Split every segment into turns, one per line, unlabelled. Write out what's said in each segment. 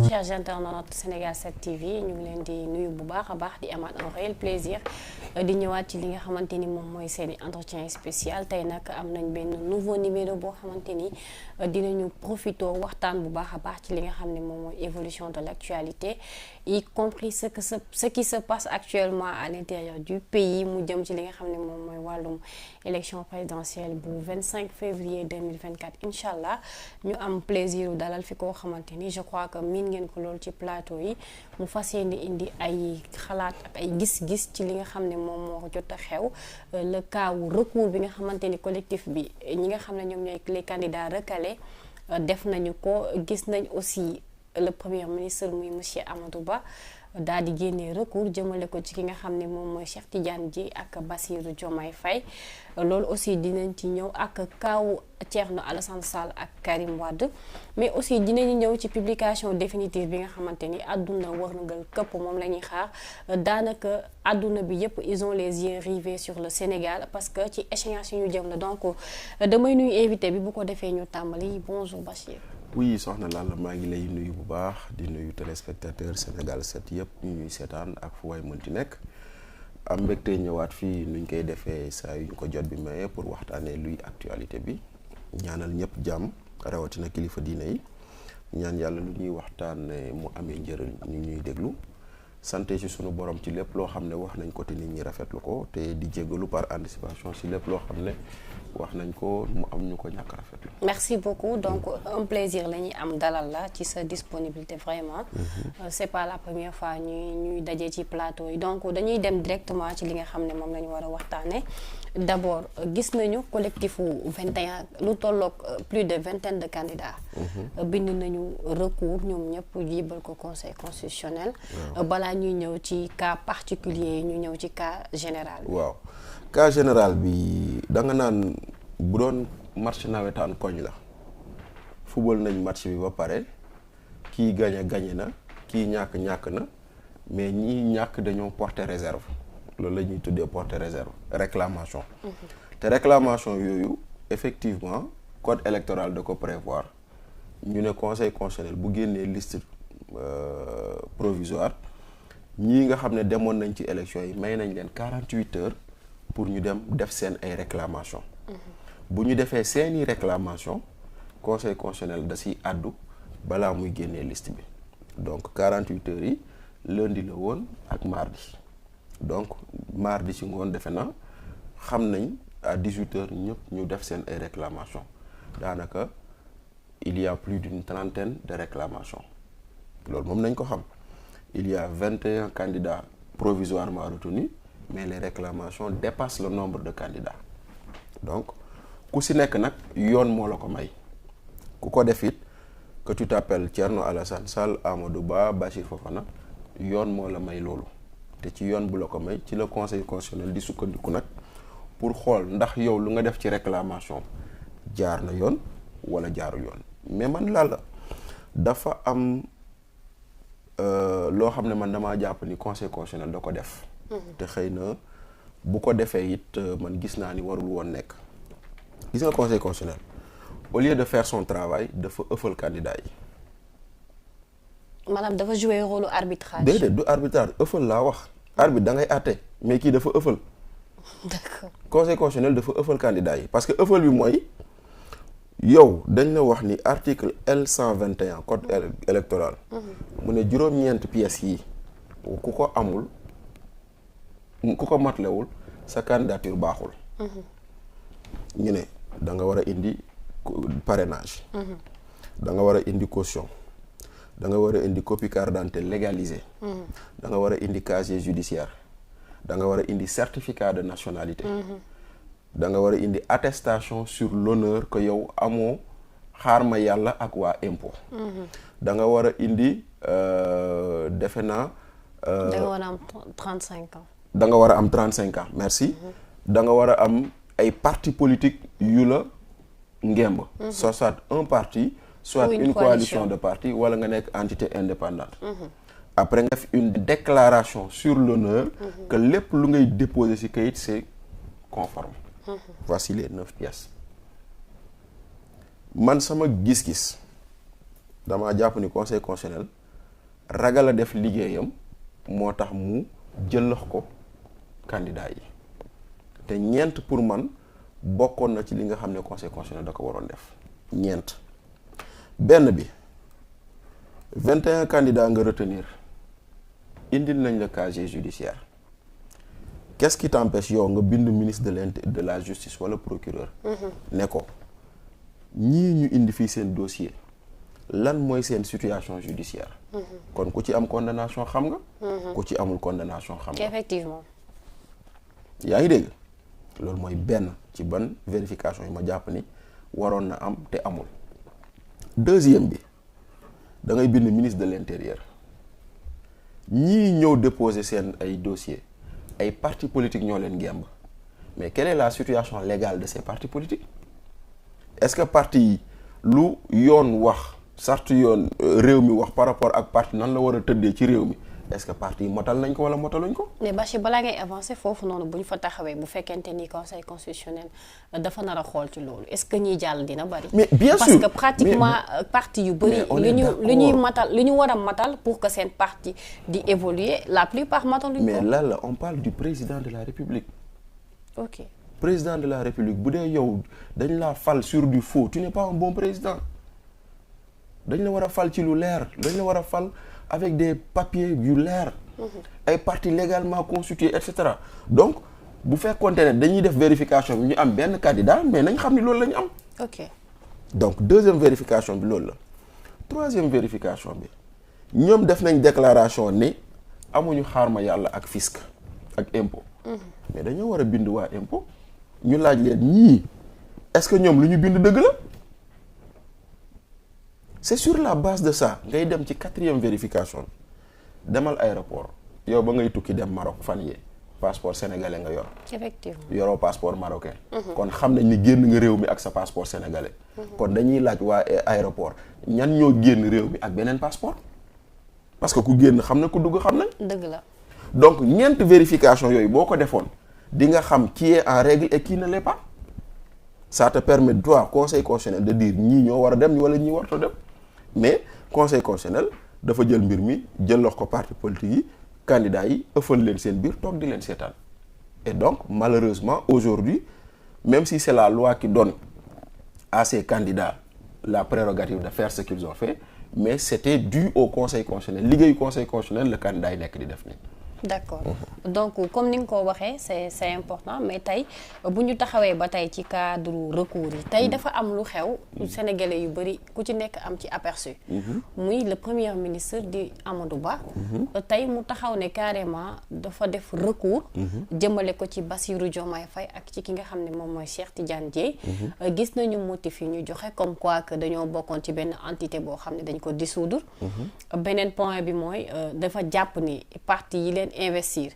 Chers internautes Sénégal 7 TV ñu ngi leen di nuyu bu baax a baax di amaat un réel plaisir di ñëwaat ci li nga xamante ni moom mooy seeni entretien spécial tey nag am nañ benn nouveau numéro boo xamante ni dinañu profité waxtaan bu baax a baax ci li nga xam ne moom mooy évolution de l'actualité y compris ce qui se passe actuellement à l'intérieur du pays mu jëm ci li nga xam ne moom mooy wàllum élection présidentielle bu 25 février 2024 incha allah ñu am plaisir dalal fi koo xamante ni je crois que miin ngeen ko loolu ci plateau yi mu fas yéene indi ay xalaat ak ay gis-gis ci li nga xam ne moom moo jot a xew le cas wu recours bi nga xamante ni collectif bi ñi nga xam ne ñoom ñooy les candidats recalés def nañu ko gis nañ aussi le premier ministre muy monsieur Amadou Ba daal di génnee recours jëmale ko ci ki nga xam ne moom mooy Cheikh Tidiane Dièye ak Bassirou Diomaye Faye loolu aussi dinañ ci ñëw ak kaawu Thierno Alassane Sall ak Karim Wade mais aussi dinañu ñëw ci publication définitive bi nga xamante ni àdduna wërngal këpp moom la ñuy xaar daanaka àdduna bi yépp ils ont les yeux rivés sur le Sénégal parce que ci échéance yi ñu jëm la donc damay nuyu invité bi bu ko defee ñu tàmbali bonjour Bachir.
oui soxna Lalla maa ngi lay nuyu bu baax di nuyu téléspectateur Sénégal 7 yëpp ñu ñuy seetaan ak fu waay mënti nekk am mbégte ñëwaat fii nuñ koy defee saa yu ñu ko jot bi maye pour waxtaanee luy actualité bi ñaanal ñëpp jàmm rawatina kilifa diine yi ñaan yàlla lu ñuy waxtaanee mu amee njëriñ ñu ñuy déglu santé ci sunu borom ci lépp loo xam ne wax nañ ko te nit ñi rafetlu ko te di jéggalu par anticipation ci lépp loo xam ne wax nañ ko mu am ñu ko ñàkk rafetlu.
merci beaucoup donc un plaisir la ñuy am dalal la ci sa disponibilité vraiment. C'est pas la première fois ñuy daje ci plateau yi donc dañuy dem directement ci li nga xam ne moom la ñu war a waxtaanee d'abord gis nañu collectif wu 21 lu tolloog plus de vingtaine de candidats. bind nañu recours ñoom ñëpp yibal ko conseil constitutionnel. balaa ñuy ñëw ci cas particulier yi ñu ñëw ci cas général.
waaw cas général bi da nga naan bu doon match nawetaan koñ la football nañ match bi ba pare kii gañe na kii ñàkk na mais ñii ñàkk dañoo porter réserve loolu la ñuy tuddee porter réserve réclamation. te réclamation yooyu effectivement code électoral da ko prévoir ñu ne conseil constitutionnel bu génnee liste provisoire ñii nga xam ne demoon nañ ci élection yi may nañ leen 48 heures pour ñu dem def seen ay réclamation bu ñu defee seeni réclamation conseil constitutionnel da siy àddu balaa muy génnee liste bi donc 48 heures yi lundi la woon ak mardi donc mardi ci ngoon defe na xam nañ à 18 heures ñëpp ñu def seen ay réclamation daanaka il y a plus d'une trentaine de réclamations loolu moom nañ ko xam il y a 21 candidats provisoirement retenus mais les réclamations dépassent le nombre de candidats donc ku si nekk nag yoon moo la ko may ku ko def it que tu t'appelles Thierno Alassane Sall Amadou Ba Bachir Fofana yoon moo la may loolu te ci yoon bu la ko may ci le conseil constitutionnel di sukkandiku nag pour xool ndax yow lu nga def ci réclamation jaar na yoon wala jaarul yoon mais man la dafa am loo xam ne man damaa jàpp ni conseil constitutionnel da ko def te xëy na bu ko defee it man gis naa ni warul woon nekk gis nga conseil constitutionnel au lieu de faire son travail dafa ëffal candidat yi.
maanaam dafa jouer rôle arbitrage.
déedéet du arbitrage ëffal laa wax arbitre da ngay àtte mais kii dafa ëffal.
d'accord
conseil constitutionnel dafa ëffal candidat yi parce que ëffal bi mooy yow dañ la wax ni article L121 code électoral. mu ne juróom-ñeent pièces yi ku ko amul ku ko matlewul sa candidature baaxul. ñu ne da nga war a indi parrainage. da nga war a indi caution. da nga war a indi copie carte d'identité légalisée. da nga war a indi casier judiciaire. da nga war a indi certificat de nationalité. da nga war a indi attestation sur l'honneur que yow amoo xaar ma yàlla ak waa impôt. da nga war a indi defe naa.
da nga war a am 35 ans.
da nga war a am 35 ans merci. da nga war a am ay parti politique yu la ngemb. soit un parti soit une coalition de partis wala nga nekk entité indépendante. Après nga fi une déclaration sur l'honneur que lépp lu ngay déposer ci kayit c'est conforme. Voici les 9 pièces. Man sama gis-gis damaa jàpp ni conseil constitutionnel ragal a def liggéeyam moo tax mu jëllax ko candidat yi te ñeent pour man bokkoon na ci li nga xam ne conseil constitutionnel da ko waroon def ñeent. Benn bi 21 candidats nga retenir indil nañ le casier judiciaire. Qu'est-ce qui t'empêche yow nga bind ministre de la justice wala procureur ne ko ñii ñu indi fii seen dossier lan mooy seen situation judiciaire. kon ku ci am condamnation xam nga. ku ci amul condamnation xam nga.
Effectivement.
yaa ngi dégg loolu mooy benn ci ban vérification yi ma jàpp ni waroon na am te amul. Deuxième bi da ngay bind ministre de l'intérieur ñii ñëw déposer seen ay dossiers ay partis politiques ñoo leen gemb mais quelle est la situation légale de ces partis politiques est-ce que parti yi lu yoon wax sartu yoon réew mi wax par rapport ak parti nan la war a tëddee ci réew mi est-ce que parti yi motal nañ ko wala motaluñ ko.
mais Bachir balaa ngay avancer foofu noonu bu ñu fa taxawee bu fekkente ni conseil constitutionnel dafa nar a xool ci loolu est-ce que ñiy jàll dina bari.
mais bien sûr
parce que pratiquement parti yu bari li ñuy matal li ñu war a matal pour que seen parti di évoluer la plupart mataluñ ko.
mais là on parle du président de la République.
ok
président de la République bu dee yow dañ la fal sur du faux tu n'es pas un bon président dañ la war a fal ci lu leer dañ la war a fal avec des papiers yu leer ay partis légalement constitués et cetera donc bu fekkoonte ne dañuy def vérification bi ñu am benn candidat mais nañ xam ni loolu la ñu am.
ok
donc deuxième vérification bi loolu la. Troisième vérification bi ñoom def nañ déclaration ni amuñu xaar ma yàlla ak fisc ak impôt. mais dañoo war a bind waa impôt ñu laaj leen ñii est-ce que ñoom lu ñu bind dëgg la. c'est sur la base de ça ngay dem ci quatrième vérification demal aéroport yow ba ngay tukki dem Maroc fan yee passeport sénégalais nga yor.
effectivement
yoroo passeport marocain. kon xam nañ ni génn nga réew mi ak sa passeport sénégalais. kon dañuy laaj waa aéroport ñan ñoo génn réew mi ak beneen passeport parce que ku génn xam na ku dugg xam na.
dëgg la.
donc ñeent vérification yooyu boo ko defoon di nga xam qui est en règle et qui ne l'est pas ça te permet toi conseil constitutionnel de dire ñii ñoo war a dem wala ñii warut a dem. mais conseil constitutionnel dafa jël mbir mi jëlox ko parti politique yi candidats yi ëffal leen seen biir toog di leen seetaan et donc malheureusement aujourd'hui même si c'est la loi qui donne à ces candidats la prérogative de faire ce qu'ils ont fait mais c'était dû au conseil constitutionnel liggéeyu conseil constitutionnel le candidat yi nekk di def nii.
d'accord donc comme ni nga ko waxee c'est important mais tey bu ñu taxawee ba tey ci cadre recours yi tey dafa am lu xew sénégalais yu bari ku ci nekk am ci aperçu muy le premier ministre di Amadou Ba tey mu taxaw ne carrément dafa def recours jëmale ko ci Bassirou Diomaye Faye ak ci ki nga xam ne moom mooy Cheikh Tidiane Dièye gis nañu motif yi ñu joxe comme quoi que dañoo bokkoon ci benn entité boo xam ne dañ ko dissoudre beneen point bi mooy dafa jàpp ni parti yi leen investir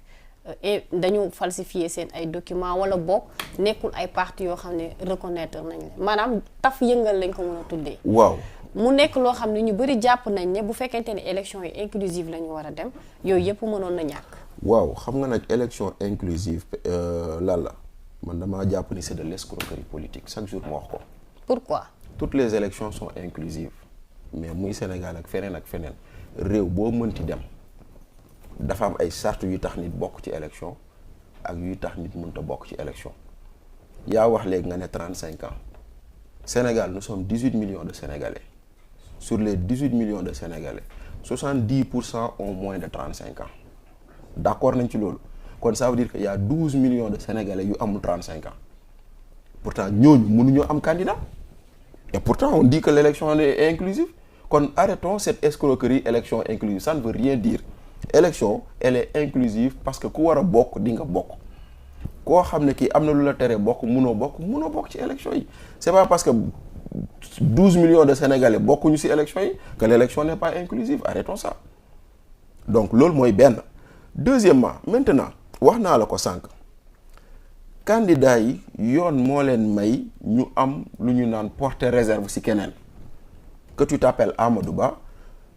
dañu falsifier seen ay documents wala boog nekkul ay parti yoo xam ne reconnaître nañ leen maanaam taf yëngal lañ ko mën a tuddee.
waaw
mu nekk loo xam ne ñu bëri jàpp nañ ne bu fekkente ne élection yi inclusive la ñu war a dem yooyu yëpp mënoon na ñàkk.
waaw xam nga nag élection inclusive lan la man damaa jàpp ni c'est de l'escroquerie politique chaque jour ma wax ko.
pourquoi.
toutes les élections sont inclusives mais muy Sénégal ak feneen réew boo mënti dem. dafa am ay charte yu tax nit bokk ci élection ak yu tax nit mënta bokk ci élection yaa wax léegi nga ne 35 ans Sénégal nous sommes 18 millions de Sénégalais sur les 18 millions de Sénégalais 70% ont moins de 35 ans d'accord nañ ci loolu kon ça veut dire que y a 12 millions de Sénégalais yu amul 35 ans pourtant ñooñu mënuñoo am candidat et pourtant on dit que l'élection est inclusive kon arrêtons cette escroquerie élection inclusive ça ne veut rien dire. Élection elle est inclusive parce que ku war a bokk di nga bokk koo xam ne kii am na lu la tere bokk munoo bokk ci élection yi c'est pas parce que 12 millions de Sénégalais bokkuñu ci élection yi que l'élection n'est pas inclusive arrêtons ça donc loolu mooy benn. Deuxièmement maintenant wax naa la ko sànq candidats yi yoon moo leen may ñu am lu ñu naan porter réserve ci keneen que tu t'appelles Amadou Ba,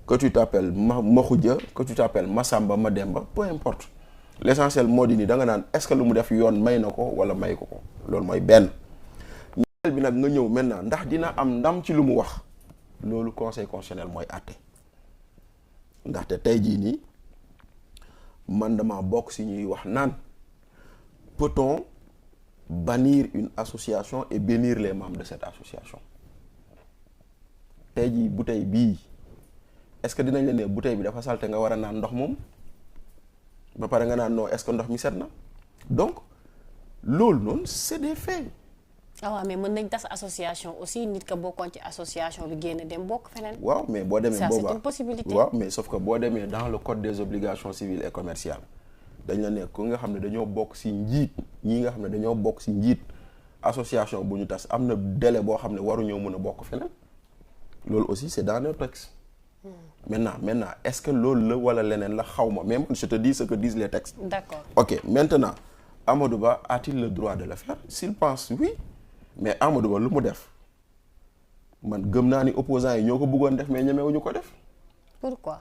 que tu t'appelles Makhoudia, que tu t'appelles Massamba Mademba, peu importe. L'essentiel moo di ni da nga naan est-ce que lu mu def yoon may na ko wala may ko ko loolu mooy benn. ñaareel bi nag nga ñëw maintenant ndax dina am ndam ci lu mu wax loolu conseil constitutionnel mooy àtte ndaxte tey jii nii man dama bokk si ñuy wax naan peut-on bannir une association et bénir les membres de cette association. tey jii bouteille bii est-ce que dinañ la ne bouteille bi dafa salte nga war a naan ndox moom ba pare nga naan non est-ce que ndox mi set na donc loolu noonu c'est des faits.
ah waaw mais mën nañ tas association aussi nit ka bokkoon ci association bi génn dem bokk feneen.
waaw mais boo demee boobaa
c'est une possibilité.
waaw mais sauf que boo demee dans le code des obligations civiles et commerciales dañ la ne ku nga xam ne dañoo bokk ci njiit ñii nga xam ne dañoo bokk ci njiit association bu ñu tas am na délai boo xam ne waruñoo mën a bokk feneen loolu aussi c'est dans le texte. Maintenant est-ce que loolu la wala leneen la xaw ma mais man je te dis ce que disent les textes.
D'accord.
Ok maintenant Amadou Ba a-t-il le droit de le faire? S'il pense oui mais Amadou Ba lu mu def man gëm naa ni opposants yi ñoo ko bëggoon def mais ñemewuñu ko def.
Pourquoi?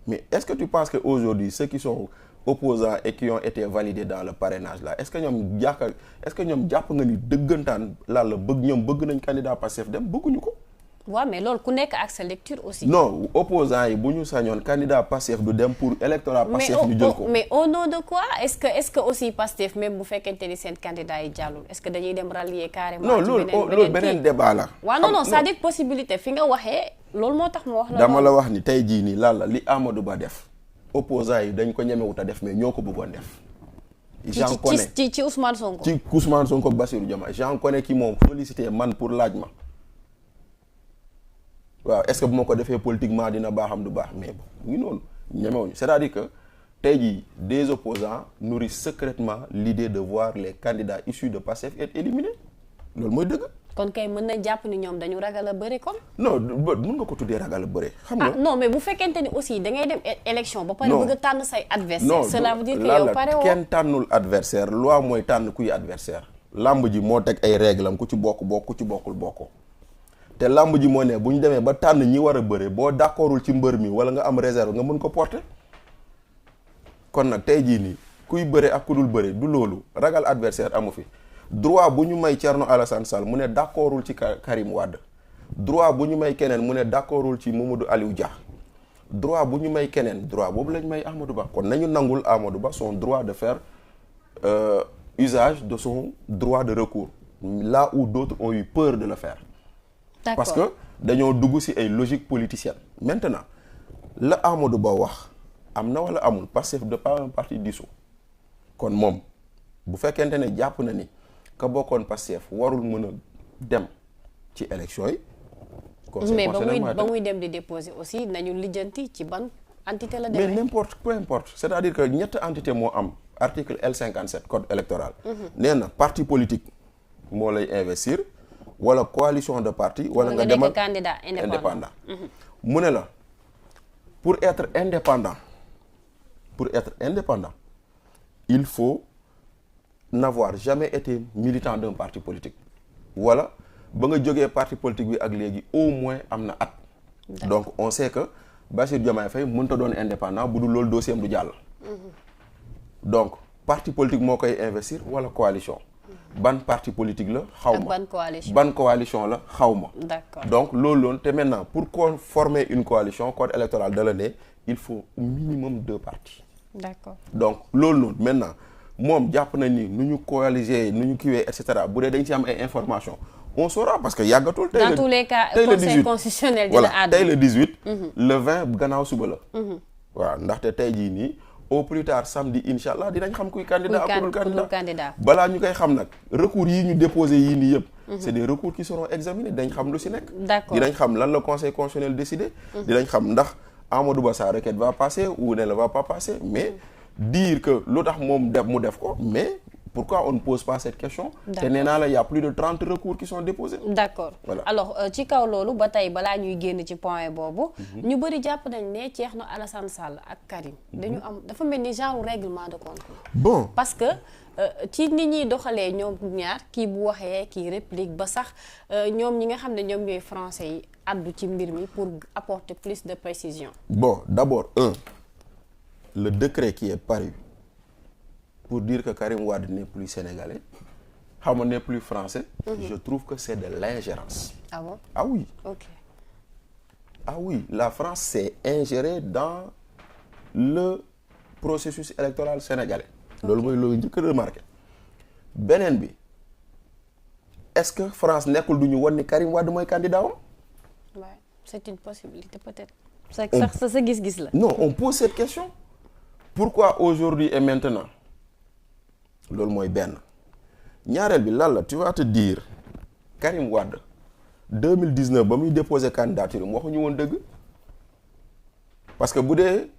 Mais est-ce que tu penses que aujourd'hui ceux qui sont opposants et qui ont été validés dans le parrainage là est-ce que ñoom jàpp nga ni dëggantaan lan la bëgg nañ candidat Pastef dem bëgguñu ko.
waaw mais loolu ku nekk ak sa lecture aussi.
non opposants yi bu ñu sañoon candidat Pastef du dem pour électorat Pastef ñu jël ko.
mais au nom de quoi est-ce que aussi Pastef même bu fekkente ni seen candidat yi jàllul est-ce que dañuy dem rallier carrément.
non loolu beneen débat la.
waaw non c'est-à-dire possibilité fi nga waxee loolu moo tax ma wax la.
dama la wax ni tey jii nii lan la li Amadou Ba def opposants yi dañ ko ñemewut a def mais ñoo ko bëggoon def. j'en connais
ci Ousmane Sonko.
ci Ousmane Sonko ak Bassirou Diomaye j'en connais ki moom sollicité man pour laaj ma. waaw est-ce que bu ma ko defee politiquement dina baaxam du baax mais mu ngi noonu ñemewuñu c'est-à-dire que tey jii des opposants nourrissent secrètement l'idée de voir les candidats issus de Pastef être éliminés loolu mooy dëgg.
kon kay mën na jàpp ni ñoom dañu ragal a bëre kon.
non mën nga ko tuddee ragal a bëre. xam nga
non mais bu fekkente ni aussi da ngay dem élection ba pare bëgg a tànn say adversaire.
non
cela veut dire que yow pare woo
kenn tànnul adversaire loi mooy tànn kuy adversaire lamb ji moo teg ay règles am ku ci bokk ku ci bokkul bokkoo. te làmb ji moo ne bu ñu demee ba tànn ñi war a bëre boo d'accordul ci mbër mi wala nga am réserve nga mën ko porter kon nag tey jii nii kuy bëre ak ku dul bëre du loolu ragal adversaire amu fi droit bu ñu may Thierno Alassane Sall mu ne d'accordul ci Karim Wade droit bu ñu may keneen mu ne d'accordul ci Mamadou Aliou Dia droit bu ñu may keneen droit boobu lañ may Amadou Ba kon nañu nangul Amadou Ba son droit de faire usage de son droit de recours là où d'autres ont eu peur de le faire.
D'accord.
Parce que dañoo dugg ci ay logique politicienne maintenant la Amadou Ba wax am na wala amul Pastef de pas un parti dissous kon moom bu fekkente ne jàpp na ni ka bokkoon Pastef warul mën a dem ci élection yi.
mais ba muy dem di déposer aussi nañu lijjanti ci ban entité la demee.
mais n'importe peu importe c'est-à-dire que ñetti entité moo am article L57 code électoral. nee na parti politique moo lay investir. wala coalition de partis wala nga demal
candidat indépendant.
mu ne la pour être indépendant il faut n'avoir jamais été militant d'un parti politique wala ba nga jógee parti politique bi ak léegi au moins am na at. donc on sait que Bassirou Diomaye Faye mënta doon indépendant bu dul loolu dossier am du jàll. donc parti politique moo koy investir wala coalition. ban parti politique la xaw ma ban coalition la xaw ma.
D'accord.
donc loolu loolu te maintenant pour qu'on former une coalition code électoral da la ne il faut au minimum 2 partis.
D'accord.
donc loolu noonu maintenant moom jàpp nañ ni nu ñu coaliser nu ñu kiiwee et cetera bu dee dañ ci am ay informations on saura parce que yàggatul. tey
dans tous les cas conseil constitutionnel dina àddu.
tey le 18. le 20 gannaaw suba la. waaw ndaxte tey jii nii. au plus tard samedi incha allah dinañ xam kuy candidat ak ku dul candidat balaa ñu koy xam nag recours yi ñu déposé yii nii yëpp c'est des recours qui seront examinés dañ xam lu ci nekk.
D'accord.
dinañ xam lan la conseil constitutionnel décidé. dinañ xam ndax Amadou Ba sa requête va passer ou ne va pas passer mais dire que lu tax moom mu def ko mais pourquoi on ne pose pas cette question?
D'accord.
te nee naa la y a plus de 30 recours qui sont déposés.
d'accord
Voilà.
alors ci kaw loolu ba tey balaa ñuy génn ci point boobu. ñu bëri jàpp nañ ne Thierno Alassane Sall ak Karim. dañu am dafa mel ni genre règlement de compte.
Bon
parce que ci nit ñuy doxalee ñoom ñaar kii bu waxee kii réplique ba sax ñoom ñi nga xam ne ñoom ñooy français yi addu ci mbir mi pour apporter plus de précision.
Bon, d'abord, le décret qui est paru pour dire que Karim Wade n'est plus sénégalais, n'est plus français, je trouve que c'est de l'ingérence.
Ah bon?
Ah oui.
Ok.
Ah oui, la France s'est ingérée dans le processus électoral sénégalais. loolu mooy loolu njëkk a remarqué. beneen bi est-ce que France nekkul du ñu wan ni Karim Wade mooy candidat am?
Ouais, c'est une possibilité peut-être. sax sa gis-gis la.
Non, on pose cette question. Pourquoi aujourd'hui et maintenant? loolu mooy benn. ñaareel bi lan la tu vas te dire Karim Wade 2019 ba muy déposer candidature mu waxuñu woon dëgg parce que bu dee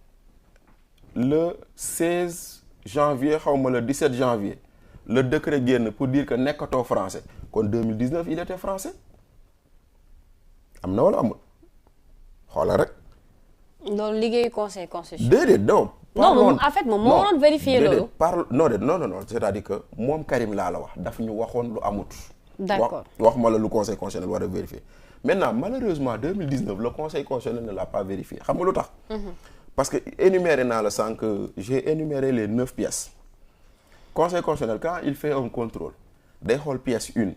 le 16 janvier xawma le 17 janvier le décret génn pour dire que nekkatoo français kon 2019 il était français am na wala amul xoolal rek.
loolu liggéeyu conseil constitutionnel.
déedéet non.
non en fait moom moo waroon vérifier loolu.
non c'est-à-dire que moom Karim laa la wax daf ñu waxoon lu amut.
D'accord.
wax ma la lu conseil constitutionnel war a vérifier maintenant malheureusement 2019 le conseil constitutionnel ne l'a pas vérifié xam nga lu tax. parce que énuméré naa la sànq j'ai énuméré les 9 pièces. conseil constitutionnel quand il fait un contrôle day xool pièce 1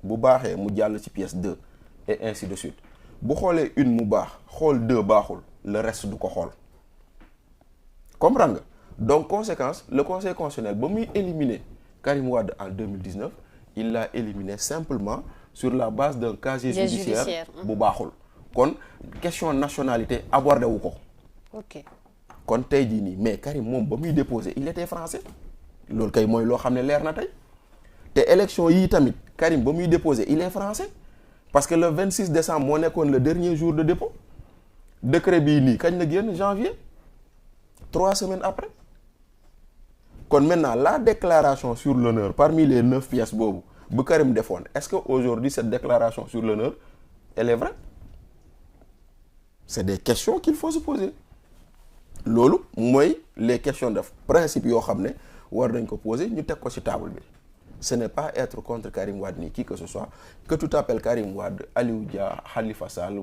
bu baaxee mu jàll ci pièce 2 et ainsi de suite bu xoolee 1 mu baax xool 2 baaxul le reste du ko xool. comprendre nga donc conséquence le conseil constitutionnel ba muy éliminer Karim Wade en 2019 il l'a éliminé simplement sur la base d'un casier judiciaire bu baaxul kon question nationalité abordé wu ko.
ok
kon tey jii nii mais Karim moom ba muy déposé il était français loolu kay mooy loo xam ne leer na tey te élection yii tamit Karim ba muy déposé il est français parce que le 26 décembre moo nekkoon le dernier jour de dépôt décret bii nii kañ la génn janvier 3 semaines après kon maintenant la déclaration sur l'honneur parmi les 9 pièces boobu bu Karim defoon est-ce que aujourd'hui cette déclaration sur l'honneur elle est vraie? C'est des questions qu'il faut se poser loolu mooy les questions de principe yoo xam ne war nañ ko poser ñu teg ko ci table bi ce n'est pas être contre Karim Wade ni qui que ce soit que tu t'appelles Karim Wade Aliou Dia Khalifa Sall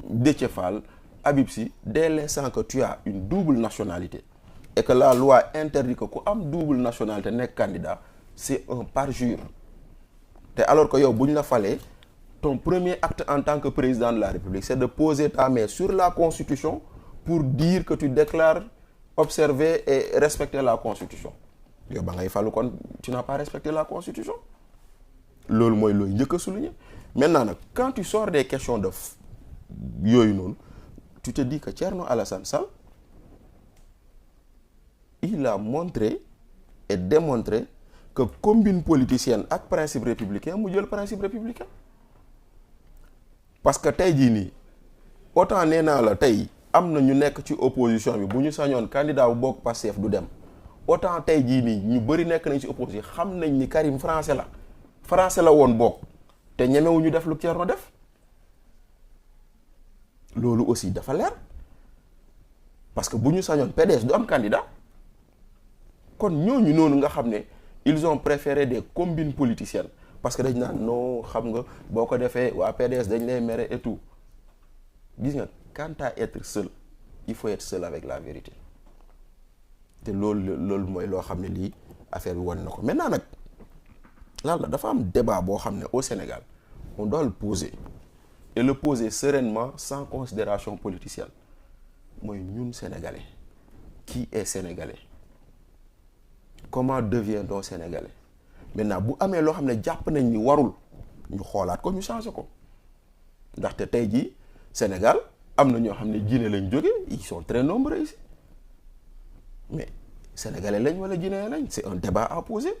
Déthié Fall Habib Sy dès l'instant que tu as une double nationalité et que la loi interdit que ku am double nationalité nekk candidat c'est un parjure te alors que yow bu ñu la falee ton premier acte en tant que président de la République c'est de poser ta main sur la Constitution pour dire que tu déclares observer et respecter la Constitution yow ba ngay falu kon tu n'as pas respecté la Constitution loolu mooy looy njëkk a souligner maintenant nag quand tu sors des questions de yooyu noonu tu te dis que Thierno Alassane Sall il a montré et démontré que combine politicienne ak principe républicain mu jël principe républicain parce que tey jii nii autant nee naa la tey am na ñu nekk ci opposition bi bu ñu sañoon candidat bu bokk Pastef du dem autant tey jii nii ñu bëri nekk nañ ci opposition xam nañ ni Karim français la woon bokk te ñemewuñu def lu Thierno def loolu aussi dafa leer parce que bu ñu sañoon PDS du am candidat kon ñooñu noonu nga xam ne ils ont préféré des combines politiciennes parce que dañ naan non xam nga boo ko defee waa PDS dañ lay mere et tout gis nga quant à être seul il faut être seul avec la vérité te loolu mooy loo xam ne lii affaire bi wan na ko maintenant nag lan la dafa am débat boo xam ne au Sénégal on doit le poser et le poser sereinement sans considération politicienne mooy ñun sénégalais qui est sénégalais comment devient-on sénégalais maintenant bu amee loo xam ne jàpp nañ ni warul ñu xoolaat ko ñu changer ko ndaxte tey jii Sénégal am na ñoo xam ne Guinée lañ jóge ils sont très nombreux ici mais sénégalais lañ wala guinéen lañ c'est un débat à poser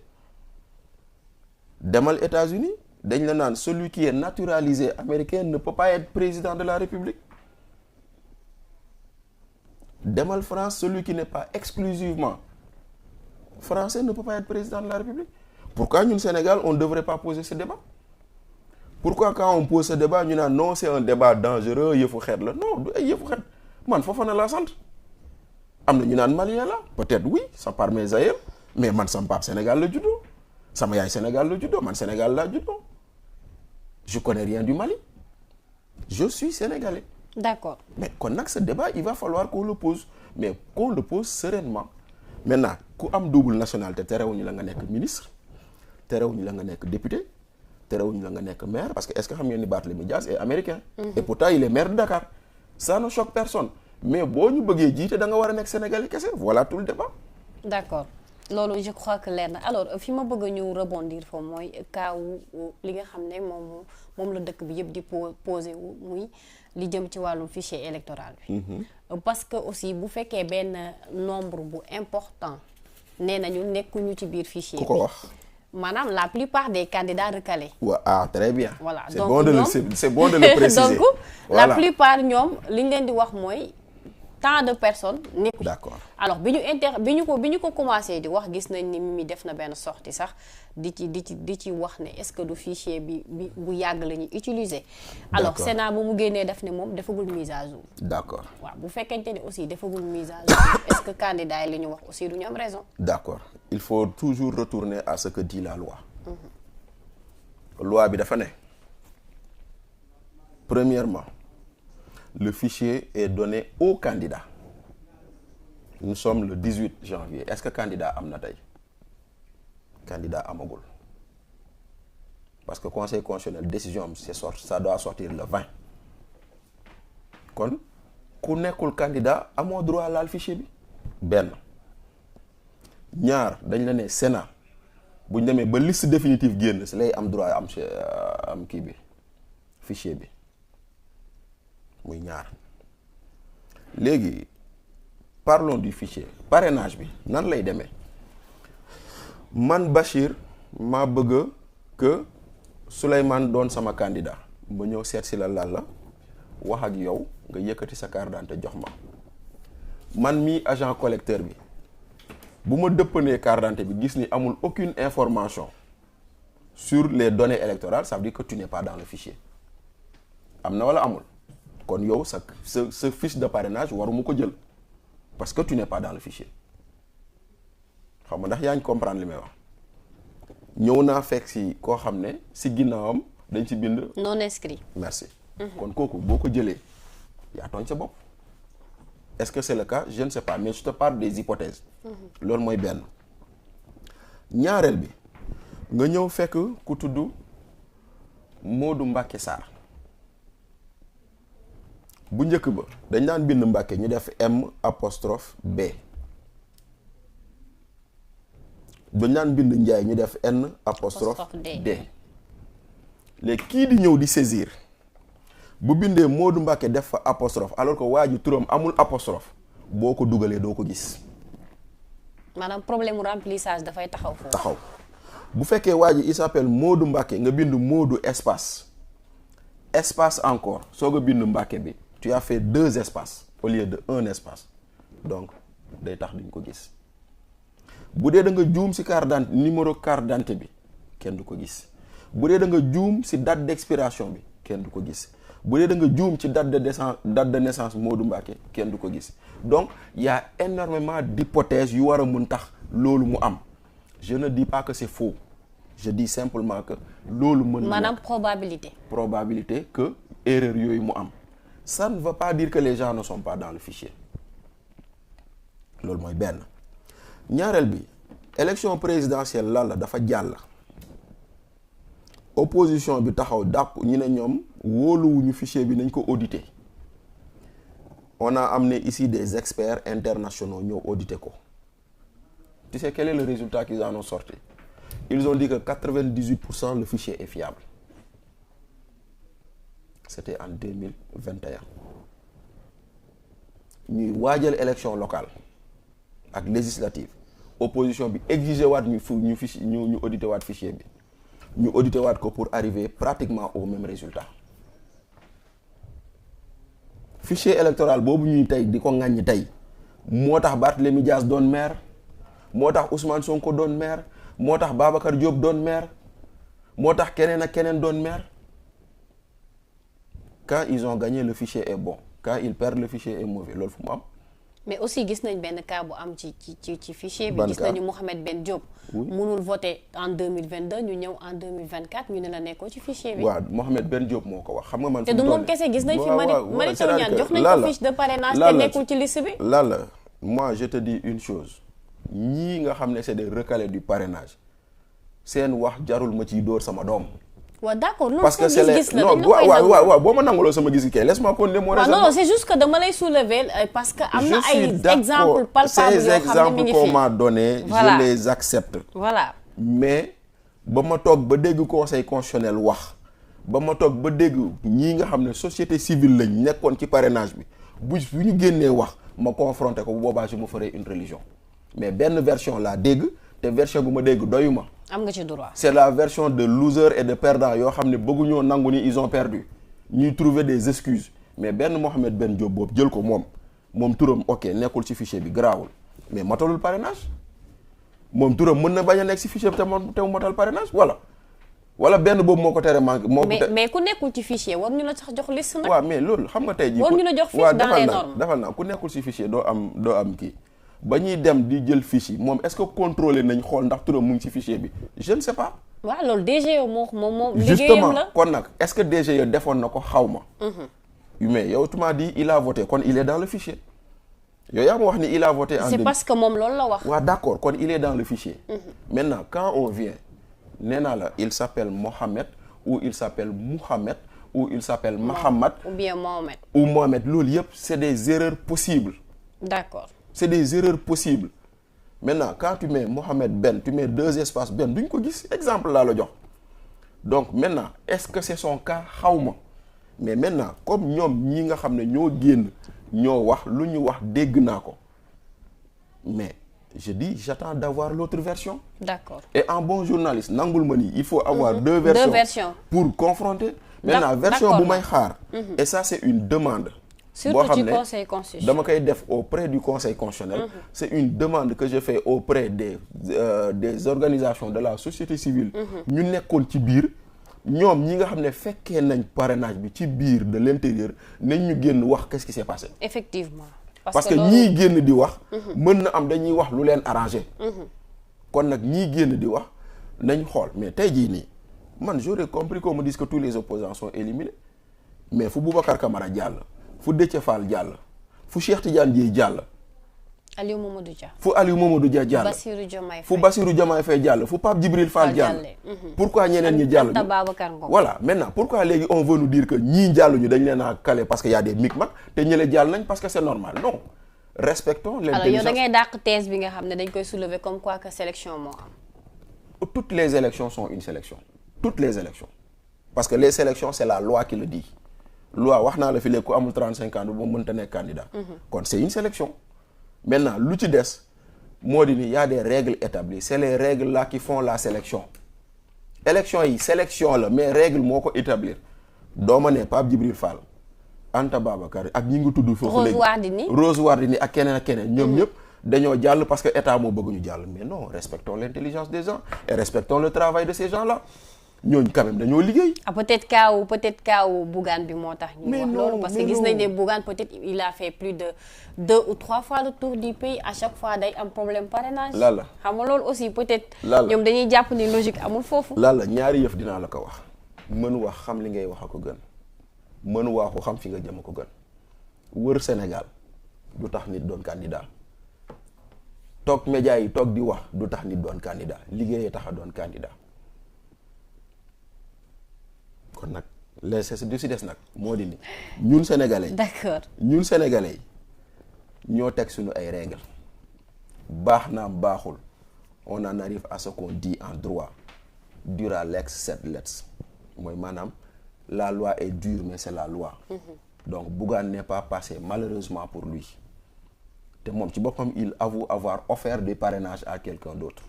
demal États-Unis dañ la naan celui qui est naturalisé américain ne peut pas être président de la République demal France celui qui n'est pas exclusivement français ne peut pas être président de la République. Pourquoi ñun Sénégal on ne devrait pas poser ce débat? Pourquoi quand on pose ce débat ñu naan non c'est un débat dangereux yëfu xeet la non du ay yëfu xeet man Fofana laa sant am na ñu naan malien la peut-être oui ça par mes aïeux mais man sama pap Sénégal la juddoo sama yaay Sénégal la juddoo man Sénégal laa juddoo je connais rien du Mali je suis sénégalais.
D'accord.
Mais kon nag ce débat il va falloir qu'on le pose mais qu'on le pose sereinement maintenant ku am double nationalité terewuñu la nga nekk ministre terewuñu la nga nekk député terewuñu la nga nekk maire parce que est-ce que xam ngeen ni Barthélémy Dias est américain. Et pourtant il est maire de Dakar ça ne choque personne mais boo ñu bëggee jiite da nga war a nekk sénégalais kese voilà tout le débat.
D'accord loolu je crois que leer na alors fi ma bëgg ñu rebondir foofu mooy cas wu li nga xam ne moom la dëkk bi yëpp di posé wu muy li jëm ci wàllum fichier électoral bi. Parce que aussi bu fekkee benn nombre bu important nee nañu nekkuñu ci biir fichier bi.
ku ko wax.
maanaam la plupart des candidats recalés.
waaw ah très bien.
Voilà
c'est
donc
bon c'est bon de le préciser.
donc voilà. La plupart ñoom li ñu leen di wax mooy. Tant de personnes nekku.
D'accord.
Alors bi ñu ko commencé di wax gis nañ ni Mimi def na benn sortie sax di ci wax ne est-ce que du fichier bi bu yàgg la ñuy utiliser. Alors Sénat bu mu génnee def ne moom defagul mise à jour.
D'accord.
waaw bu fekkente ne aussi defagul mise à jour est-ce que candidat yi li ñu wax aussi du ñu am raison.
D'accord il faut toujours retourner à ce que dit la loi. Loi bi dafa ne premièrement. Le fichier est donné aux candidats. Nous sommes le 18 janvier. Est-ce que candidat am na tey? Candidat amagul. Parce que conseil constitutionnel décision ça doit sortir le 20. Kon ku nekkul candidat amoo droit laal fichier bi. Benn. Ñaar dañ la ne Sénat bu ñu demee ba liste définitive génn si lay am droit am kii bi fichier bi. muy ñaar léegi parlons du fichier parrainage bi nan lay demee man Bachir maa bëgg que Souleymane doon sama candidat ma ñëw seet si la wax ak yow nga yëkkati sa carte d'identité jox ma man mii agent collecteur bi bu ma dëppanee carte d'identité bi gis ni amul aucune information sur les données électorales ça veut dire que tu n'es pas dans le fichier am na wala amul kon yow sa fiche de parrainage waruma ko jël parce que tu n'es pas dans le fichier xam nga ndax yaa ngi comprendre li may wax ñëw naa fekk si koo xam ne si ginnaawam dañ ci bind.
non inscrit.
merci. kon kooku boo ko jëlee yaa tooñ sa bopp. est-ce que c'est le cas je ne sais pas mais je te parle des hypothèses. loolu mooy benn. ñaareel bi nga ñëw fekk ku tudd Modou Mbacké Sarr. bu njëkk ba dañ daan bind Mbàkke ñu def M apostrophe B dañ daan bind Njaay ñu def N apostrophe D léegi kii di ñëw di saisir bu bindee Modou Mbàkke def fa apostrophe alors que waa ji turam amul apostrophe boo ko dugalee doo ko gis.
maanaam problème remplissage dafay taxaw foofu.
taxaw bu fekkee waa ji il s'appelle Modou Mbàkke nga bind Modou espace encore soo ko bind Mbàkke bi. Tu as fait 2 espaces au lieu de 1 espace donc day tax duñ ko gis bu dee da nga juum ci carte d'identité numéro carte d'identité bi kenn du ko gis bu dee da nga juum ci date d'expiration bi kenn du ko gis bu dee da nga juum ci date de naissance Modou Mbacké kenn du ko gis donc il y a énormément d'hypothèses yu war a mun tax loolu mu am je ne dis pas que c'est faux je dis simplement que loolu mën na
maanaam probabilité
que erreur yooyu mu am. Ça ne veut pas dire que les gens ne sont pas dans le fichier loolu mooy benn ñaareel bi élection présidentielle la dafa jàll opposition bi taxaw dàpp ñu ne ñoom wóoluwuñu fichier bi nañ ko auditer on a amené ici des experts internationaux ñoo auditer ko tu sais quel est le résultat qu'ils en ont sorti ils ont dit que 98% le fichier est fiable. C'était en 2021 ñuy waajal élection locale ak législative opposition bi exiger waat ñu auditer waat fichier bi ñu auditer waat ko pour arriver pratiquement au même résultat fichier électoral boobu ñuy tey di ko ŋàññi tey moo tax Barthélémy Dias doon maire moo tax Ousmane Sonko doon maire moo tax Babacar Diop doon maire moo tax keneen ak keneen doon maire. Quand ils ont gagné le fichier est bon quand ils perdent le fichier est mauvais loolu fu mu am.
mais aussi gis nañ benn cas bu am ci fichier bi.
ban
gis
cas
nañu Mohamed Ben Diop. mënul voter en 2022 ñu ñëw en 2024 ñu ne la nekkoo ci fichier bi.
waaw Mohamed Ben Diop moo ko wax xam nga man.
te du moom kese gis nañ fi Mary Teuw Niane jox nañ ko fiche de parrainage te nekkul ci liste bi.
Lalla moi je te dis une chose ñii nga xam ne c'est des recalés du parrainage seen wax jarul ma ciy dóor sama doom.
waaw d'accord loolu
parce que c'est
gis-gis la
non waaw boo ma nanguloo sama gis kay laisse-moi continuer mon raisonnement.
non c'est juste que dama lay soulever parce que am na ay exemples palpables yoo xam ne mi ngi fi.
ces exemples qu'on m'a donné je les accepte.
voilà
mais ba ma toog ba dégg conseil constitutionnel wax ba ma toog ba dégg ñii nga xam ne société civile lañ nekkoon ci parrainage bi bu ñu génnee wax ma confronté ko bu boobaa je me ferai une religion mais benn version laa dégg te version bu ma dégg doyuma.
am nga ci droit.
c'est la version de loser et de perdant yoo xam ne bëgguñoo nangu ni ils ont perdu ñuy trouver des excuses mais benn Mohamed Ben Diop boobu jël ko moom turam ok nekkul ci fichier bi garaawul mais matalul parrainage moom turam mën na bañ a nekk ci fichier bi te mu matal parrainage wala benn boobu moo ko tere manqué.
mais ku nekkul ci fichier war ñu la sax jox liste nag.
waaw mais loolu xam nga tey jii.
war ñu la jox fiche dans les normes
defal naa ku nekkul ci fichier doo am kii. ba ñuy dem di jël fiche yi moom est-ce que contrôler nañ xool ndax turam mu ngi ci fichier bi je ne sais pas.
waaw loolu DGE moom liggéeyam la
justement kon nag est-ce que DGE defoon na ko xaw ma. mais yow tu m'as dit il a voté kon il est dans le fichier. yow yaa ma wax ni il a voté en
c'est parce que moom loolu la wax.
waaw d'accord kon il est dans le fichier. maintenant quand on vient nee naa la il s'appelle Mohamed ou il s'appelle Mouhamed ou il s'appelle Mahamad.
ou bien Mohamed.
ou Mohamed loolu yëpp c'est des erreurs possibles.
d'accord.
c'est des erreurs possibles maintenant quand tu mets Mohamed Ben tu mets 2 espaces Ben duñ ko gis exemple laa la jox donc maintenant est-ce que c'est son cas xawma mais maintenant comme ñoom ñi nga xam ne ñoo génn ñoo wax lu ñu wax dégg naa ko mais je dis j'attends d'avoir l'autre version.
D'accord.
Et en bon journaliste nangul ma ni il faut avoir deux versions pour confronter. Maintenant version bu may xaar. Et ça c'est une demande.
Surtout du conseil constitutionnel.
dama koy def auprès du conseil constitutionnel. C'est une demande que je fais auprès des organisations de la société civile. ñu nekkoon ci biir ñoom ñi nga xam ne fekkee nañ parrainage bi ci biir de l'intérieur nañ ñu génn wax qu'est-ce qui s'est passé.
Effectivement.
parce que ñii génn di wax. mën na am dañuy wax lu leen arrangé. kon nag ñii génn di wax nañ xool mais tey jii nii man j'aurais compris qu'on me dise que tous les opposants sont éliminés mais fu Boubacar Camara jàll. fu Déthié Fall jàll fu Cheikh Tidiane Dièye jàll.
Aliou Mamadou Dia.
fu Aliou Mamadou Dia jàll.
Bassirou Diomaye Faye.
fu Bassirou Diomaye Faye jàll fu Pape Djibril Fall jàll. pourquoi ñeneen ñi jàll.
Anta Babacar Ngom.
voilà maintenant pourquoi léegi on veut nous dire que ñii jàlluñu dañ leen a calé parce que y a des micmacs te ñële jàll nañ parce que c'est normal non respectons l'intelligence.
alors yow da ngay dàq thèse bi nga xam ne dañ koy soulever comme quoi que sélection moo am.
toutes les élections sont une sélection toutes les élections parce que les sélections c'est la loi qui le dit. loi wax naa la fi léegi ku amul 35 ans bu mënta nekk candidat. kon c'est une sélection. maintenant lu ci des moo di ni y a des règles établies c'est les règles là qui font la sélection. élection yi sélection la mais règle moo ko établir dooma ne Pape Djibril Fall Anta Babacar ak ñi ngi tudd foofu léegi Rose Wardini ak keneen ñoom ñëpp dañoo jàll parce que état moo bëgg ñu jàll mais non respectons l'intelligence des gens et respectons le travail de ces gens là. ñooñu quand même dañoo liggéey.
ah peut-être kaawu Bougane bi moo tax. ñu wax loolu parce que gis nañ ne Bougane peut-être il a fait plus de 2 ou 3 fois le tour du pays à chaque fois day am problème parrainage.
lala
xam nga loolu aussi peut-être.
lala
ñoom dañuy jàpp ni logique amul foofu.
lala ñaari yëf dinaa la ko wax. mën wax xam li ngay wax a ko gën mën waaxu xam fi nga jëm a ko gën wër Sénégal du tax nit doon candidat toog média yi toog di wax du tax nit doon candidat liggéeyee tax a doon candidat. kon nag les du si des nag moo di ni ñun sénégalais.
d'accord
ñun sénégalais ñoo teg suñu ay règles baax naam baaxul on en arrive à ce qu'on dit en droit dura lex sed lex mooy maanaam la loi est dure mais c'est la loi. donc Bougane n'est pas passé malheureusement pour lui te moom ci boppam il avoue avoir offert des parrainages à quelqu'un d'autre.